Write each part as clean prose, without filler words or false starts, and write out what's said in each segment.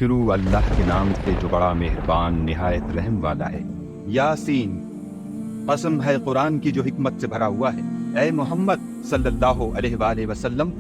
شروع اللہ کے نام سے جو بڑا مہربان نہایت رحم والا ہے۔ یاسین، قسم ہے قرآن کی جو حکمت سے بھرا ہوا ہے۔ اے محمد صلی اللہ علیہ وآلہ وسلم،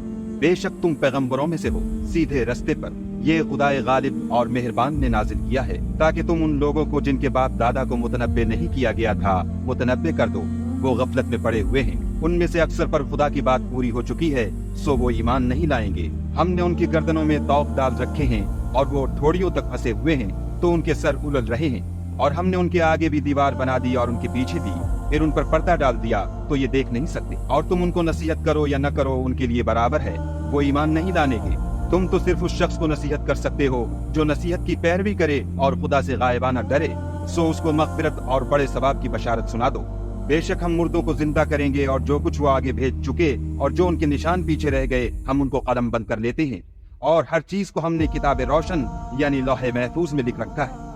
بے شک تم پیغمبروں میں سے ہو، سیدھے رستے پر۔ یہ خدائے غالب اور مہربان نے نازل کیا ہے تاکہ تم ان لوگوں کو جن کے باپ دادا کو متنبع نہیں کیا گیا تھا متنبع کر دو۔ وہ غفلت میں پڑے ہوئے ہیں، ان میں سے اکثر پر خدا کی بات پوری ہو چکی ہے، سو وہ ایمان نہیں لائیں گے۔ ہم نے ان کی گردنوں میں طوق ڈال رکھے ہیں اور وہ ٹھوڑیوں تک پھنسے ہوئے ہیں تو ان کے سر الل رہے ہیں، اور ہم نے ان کے آگے بھی دیوار بنا دی اور ان کے پیچھے بھی، پھر ان پر پردہ ڈال دیا تو یہ دیکھ نہیں سکتے۔ اور تم ان کو نصیحت کرو یا نہ کرو ان کے لیے برابر ہے، وہ ایمان نہیں لانے گے۔ تم تو صرف اس شخص کو نصیحت کر سکتے ہو جو نصیحت کی پیروی کرے اور خدا سے غائبانہ ڈرے، سو اس کو مغفرت اور بڑے ثواب کی بشارت سنا دو۔ بے شک ہم مردوں کو زندہ کریں گے، اور جو کچھ وہ آگے بھیج چکے اور جو ان کے نشان پیچھے رہ گئے ہم ان کو قلم بند کر لیتے ہیں، اور ہر چیز کو ہم نے کتاب روشن یعنی لوح محفوظ میں لکھ رکھا ہے۔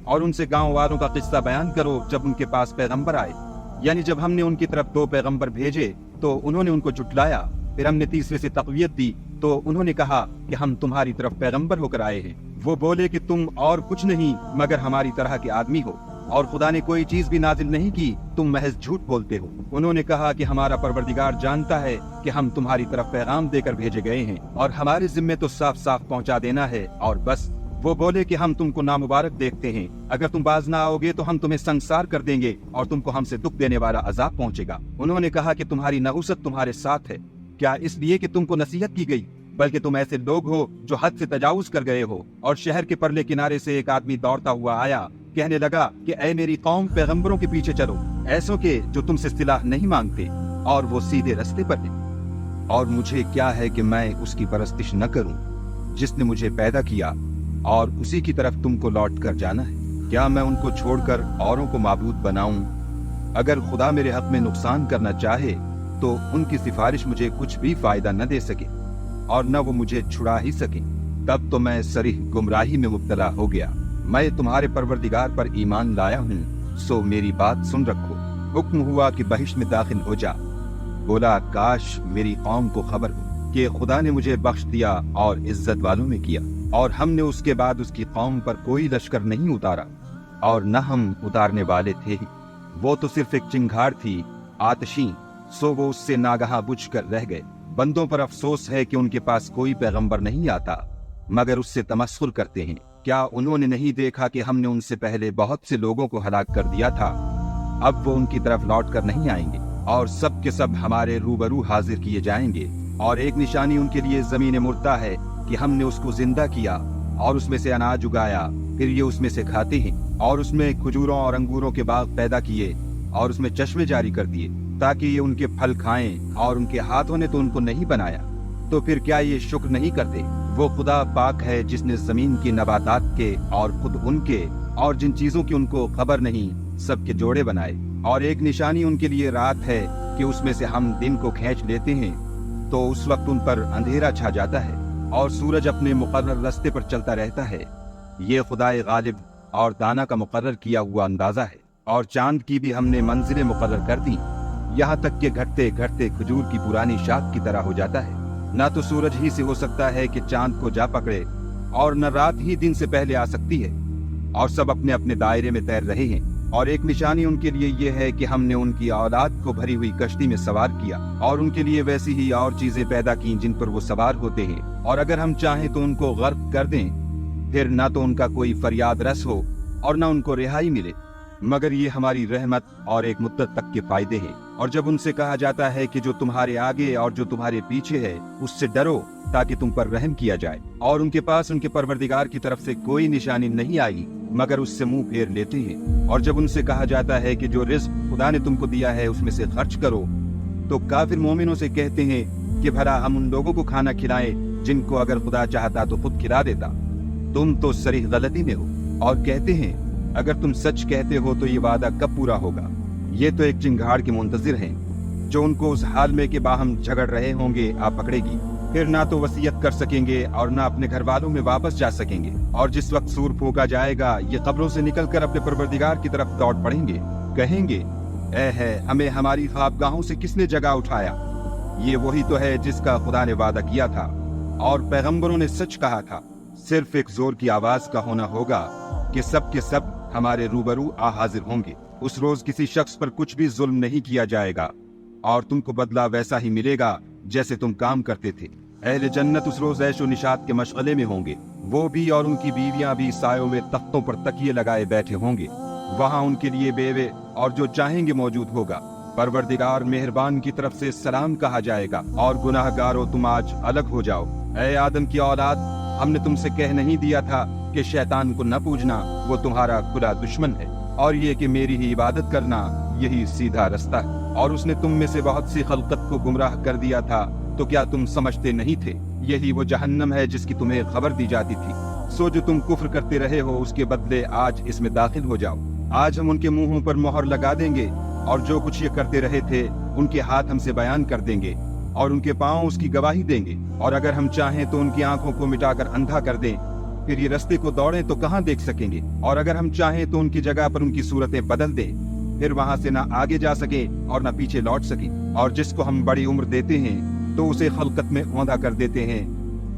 اور ان سے گاؤں والوں کا قصہ بیان کرو جب ان کے پاس پیغمبر آئے، یعنی جب ہم نے ان کی طرف 2 پیغمبر بھیجے تو انہوں نے ان کو جھٹلایا، پھر ہم نے تیسرے سے تقویت دی تو انہوں نے کہا کہ ہم تمہاری طرف پیغمبر ہو کر آئے ہیں۔ وہ بولے کہ تم اور کچھ نہیں مگر ہماری طرح کے آدمی ہو، اور خدا نے کوئی چیز بھی نازل نہیں کی، تم محض جھوٹ بولتے ہو۔ انہوں نے کہا کہ ہمارا پروردگار جانتا ہے کہ ہم تمہاری طرف پیغام دے کر بھیجے گئے ہیں، اور ہمارے ذمے تو صاف صاف پہنچا دینا ہے اور بس۔ وہ بولے کہ ہم تم کو نامبارک دیکھتے ہیں، اگر تم باز نہ آؤ گے تو ہم تمہیں سنسار کر دیں گے اور تم کو ہم سے دکھ دینے والا عذاب پہنچے گا۔ انہوں نے کہا کہ تمہاری نحوست تمہارے ساتھ ہے، کیا اس لیے کہ تم کو نصیحت کی گئی؟ بلکہ تم ایسے لوگ ہو جو حد سے تجاوز کر گئے ہو۔ اور شہر کے پرلے کنارے سے ایک آدمی دوڑتا ہوا آیا، کہنے لگا کہ اے میری قوم، پیغمبروں کے پیچھے چلو، ایسوں کے جو تم سے صلاح نہیں مانگتے اور وہ سیدھے رستے پر ہیں۔ اور مجھے کیا ہے کہ میں اس کی پرستش نہ کروں جس نے مجھے پیدا کیا، اور اسی کی طرف تم کو لوٹ کر جانا ہے۔ کیا میں ان کو چھوڑ کر اوروں کو معبود بناؤں؟ اگر خدا میرے حق میں نقصان کرنا چاہے تو ان کی سفارش مجھے کچھ بھی فائدہ نہ دے سکے، اور نہ وہ مجھے چھڑا ہی سکیں۔ تب تو میں صریح گمراہی میں مبتلا ہو گیا۔ میں تمہارے پروردگار پر ایمان لایا ہوں، سو میری بات سن رکھو۔ حکم ہوا کہ بہشت میں داخل ہو جا۔ بولا کاش میری قوم کو خبر ہو کہ خدا نے مجھے بخش دیا اور عزت والوں میں کیا، اور ہم نے اس کے بعد اس کی قوم پر کوئی لشکر نہیں اتارا، اور نہ ہم اتارنے والے تھے ہی۔ وہ تو صرف ایک چنگھاڑ تھی آتشیں، سو وہ اس سے ناگہاں بجھ کر رہ گئے۔ بندوں پر افسوس ہے کہ ان کے پاس کوئی پیغمبر نہیں آتا مگر اس سے تمسخر کرتے ہیں۔ کیا انہوں نے نہیں دیکھا کہ ہم نے ان سے پہلے بہت سے لوگوں کو ہلاک کر دیا تھا؟ اب وہ ان کی طرف لوٹ کر نہیں آئیں گے، اور سب کے سب ہمارے روبرو حاضر کیے جائیں گے۔ اور ایک نشانی ان کے لیے زمین مردہ ہے کہ ہم نے اس کو زندہ کیا اور اس میں سے اناج اگایا، پھر یہ اس میں سے کھاتے ہیں، اور اس میں کھجوروں اور انگوروں کے باغ پیدا کیے اور اس میں چشمے جاری کر دیے تاکہ یہ ان کے پھل کھائیں، اور ان کے ہاتھوں نے تو ان کو نہیں بنایا، تو پھر کیا یہ شکر نہیں کرتے؟ وہ خدا پاک ہے جس نے زمین کی نباتات کے اور خود ان کے اور جن چیزوں کی ان کو خبر نہیں سب کے جوڑے بنائے۔ اور ایک نشانی ان کے لیے رات ہے کہ اس میں سے ہم دن کو کھینچ لیتے ہیں تو اس وقت ان پر اندھیرا چھا جاتا ہے، اور سورج اپنے مقرر راستے پر چلتا رہتا ہے۔ یہ خدائے غالب اور دانا کا مقرر کیا ہوا اندازہ ہے۔ اور چاند کی بھی ہم نے منزلیں مقرر کر دی، یہاں تک کہ گھٹتے گھٹتے کھجور کی پرانی شاخ کی طرح ہو جاتا ہے۔ نہ تو سورج ہی سے ہو سکتا ہے کہ چاند کو جا پکڑے، اور نہ رات ہی دن سے پہلے آ سکتی ہے، اور سب اپنے اپنے دائرے میں تیر رہے ہیں۔ اور ایک نشانی ان کے لیے یہ ہے کہ ہم نے ان کی اولاد کو بھری ہوئی کشتی میں سوار کیا، اور ان کے لیے ویسی ہی اور چیزیں پیدا کی جن پر وہ سوار ہوتے ہیں، اور اگر ہم چاہیں تو ان کو غرق کر دیں، پھر نہ تو ان کا کوئی فریاد رس ہو اور نہ ان کو رہائی ملے، مگر یہ ہماری رحمت اور ایک مدت تک کے فائدے ہیں۔ اور جب ان سے کہا جاتا ہے کہ جو تمہارے آگے اور جو تمہارے پیچھے ہے اس سے ڈرو تاکہ تم پر رحم کیا جائے، اور ان کے پاس ان کے پروردگار کی طرف سے کوئی نشانی نہیں آئی مگر اس سے منہ پھیر لیتے ہیں۔ اور جب ان سے کہا جاتا ہے کہ جو رزق خدا نے تم کو دیا ہے اس میں سے خرچ کرو، تو کافر مومنوں سے کہتے ہیں کہ بھلا ہم ان لوگوں کو کھانا کھلائیں جن کو اگر خدا چاہتا تو خود کھلا دیتا۔ تم تو صریح غلطی میں ہو۔ اور کہتے ہیں اگر تم سچ کہتے ہو تو یہ وعدہ کب پورا ہوگا؟ یہ تو ایک چنگھاڑ کے منتظر ہیں جو ان کو اس حال میں کہ باہم جھگڑ رہے ہوں گے آ پکڑے گی، پھر نہ تو وصیت کر سکیں گے اور نہ اپنے گھر والوں میں واپس جا سکیں گے۔ اور جس وقت سور پھونکا جائے گا یہ قبروں سے نکل کر اپنے پروردگار کی طرف دوڑ پڑیں گے، کہیں گے اے ہے ہمیں ہماری خوابگاہوں سے کس نے جگہ اٹھایا؟ یہ وہی تو ہے جس کا خدا نے وعدہ کیا تھا، اور پیغمبروں نے سچ کہا تھا۔ صرف ایک زور کی آواز کا ہونا ہوگا کہ سب کے سب ہمارے روبرو حاضر ہوں گے۔ اس روز کسی شخص پر کچھ بھی ظلم نہیں کیا جائے گا اور تم کو بدلہ ویسا ہی ملے گا جیسے تم کام کرتے تھے۔ اہل جنت اس روز عیش و نشاط کے مشغلے میں ہوں گے، وہ بھی اور ان کی بیویاں بھی سایوں میں تختوں پر تکیے لگائے بیٹھے ہوں گے۔ وہاں ان کے لیے بیوے اور جو چاہیں گے موجود ہوگا۔ پروردگار مہربان کی طرف سے سلام کہا جائے گا، اور گناہ گارو تم آج الگ ہو جاؤ۔ اے آدم کی اولاد، ہم نے تم سے کہہ نہیں دیا تھا کہ شیطان کو نہ پوجنا، وہ تمہارا کھلا دشمن ہے، اور یہ کہ میری ہی عبادت کرنا یہی سیدھا رستہ ہے۔ اور اس نے تم میں سے بہت سی خلقت کو گمراہ کر دیا تھا، تو کیا تم سمجھتے نہیں تھے؟ یہی وہ جہنم ہے جس کی تمہیں خبر دی جاتی تھی۔ سو جو تم کفر کرتے رہے ہو اس کے بدلے آج اس میں داخل ہو جاؤ۔ آج ہم ان کے منہوں پر مہر لگا دیں گے، اور جو کچھ یہ کرتے رہے تھے ان کے ہاتھ ہم سے بیان کر دیں گے، اور ان کے پاؤں اس کی گواہی دیں گے۔ اور اگر ہم چاہیں تو ان کی آنکھوں کو مٹا کر اندھا کر دیں، پھر یہ رستے کو دوڑیں تو کہاں دیکھ سکیں گے؟ اور اگر ہم چاہیں تو ان کی جگہ پر ان کی صورتیں بدل دیں، پھر وہاں سے نہ آگے جا سکیں اور نہ پیچھے لوٹ سکیں۔ اور جس کو ہم بڑی عمر دیتے ہیں تو اسے خلقت میں اوندھا کر دیتے ہیں،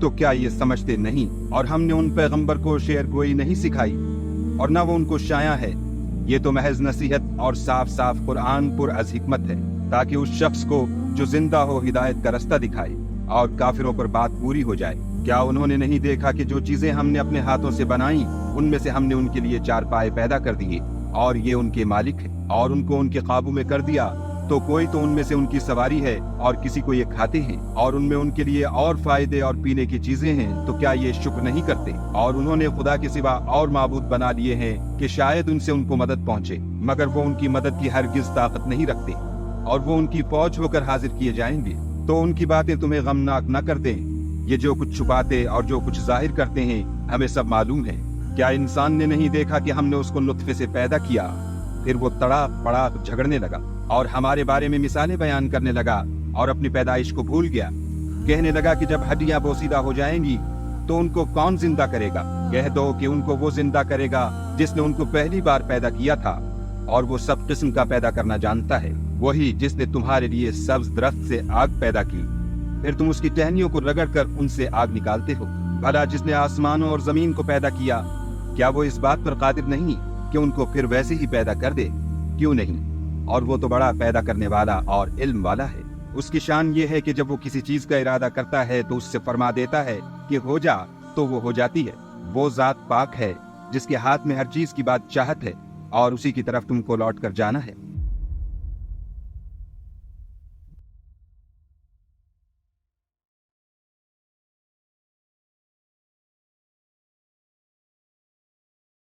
تو کیا یہ سمجھتے نہیں؟ اور ہم نے ان پیغمبر کو شعر گوئی نہیں سکھائی، اور نہ وہ ان کو شایع ہے۔ یہ تو محض نصیحت اور صاف صاف قرآن پر از حکمت ہے، تاکہ اس شخص کو جو زندہ ہو ہدایت کا رستہ دکھائے، اور کافروں پر بات پوری ہو جائے۔ کیا انہوں نے نہیں دیکھا کہ جو چیزیں ہم نے اپنے ہاتھوں سے بنائیں ان میں سے ہم نے ان کے لیے چار پائے پیدا کر دیے، اور یہ ان کے مالک ہیں، اور ان کو ان کے قابو میں کر دیا، تو کوئی تو ان میں سے ان کی سواری ہے اور کسی کو یہ کھاتے ہیں، اور ان میں ان کے لیے اور فائدے اور پینے کی چیزیں ہیں، تو کیا یہ شکر نہیں کرتے؟ اور انہوں نے خدا کے سوا اور معبود بنا لیے ہیں کہ شاید ان سے ان کو مدد پہنچے، مگر وہ ان کی مدد کی ہرگز طاقت نہیں رکھتے، اور وہ ان کی فوج ہو کر حاضر کیے جائیں گے۔ تو ان کی باتیں تمہیں غمناک نہ کر دیں۔ یہ جو کچھ چھپاتے اور جو کچھ ظاہر کرتے ہیں ہمیں سب معلوم ہے۔ کیا انسان نے نہیں دیکھا کہ ہم نے اس کو نطفے سے پیدا کیا، پھر وہ تڑاک پڑاک جھگڑنے لگا اور ہمارے بارے میں مثالیں بیان کرنے لگا، اور اپنی پیدائش کو بھول گیا۔ کہنے لگا کہ جب ہڈیاں بوسیدہ ہو جائیں گی تو ان کو کون زندہ کرے گا؟ کہہ دو کہ ان کو وہ زندہ کرے گا جس نے ان کو پہلی بار پیدا کیا تھا، اور وہ سب قسم کا پیدا کرنا جانتا ہے، وہی جس نے تمہارے لیے سبز درخت سے آگ پیدا کی، پھر تم اس کی ٹہنیوں کو رگڑ کر ان سے آگ نکالتے ہو۔ بھلا جس نے آسمانوں اور زمین کو پیدا کیا، کیا وہ اس بات پر قادر نہیں کہ ان کو پھر ویسے ہی پیدا کر دے؟ کیوں نہیں؟ اور وہ تو بڑا پیدا کرنے والا اور علم والا ہے۔ اس کی شان یہ ہے کہ جب وہ کسی چیز کا ارادہ کرتا ہے تو اس سے فرما دیتا ہے کہ ہو جا، تو وہ ہو جاتی ہے۔ وہ ذات پاک ہے جس کے ہاتھ میں ہر چیز کی بات چاہت ہے، اور اسی کی طرف تم کو لوٹ کر جانا ہے۔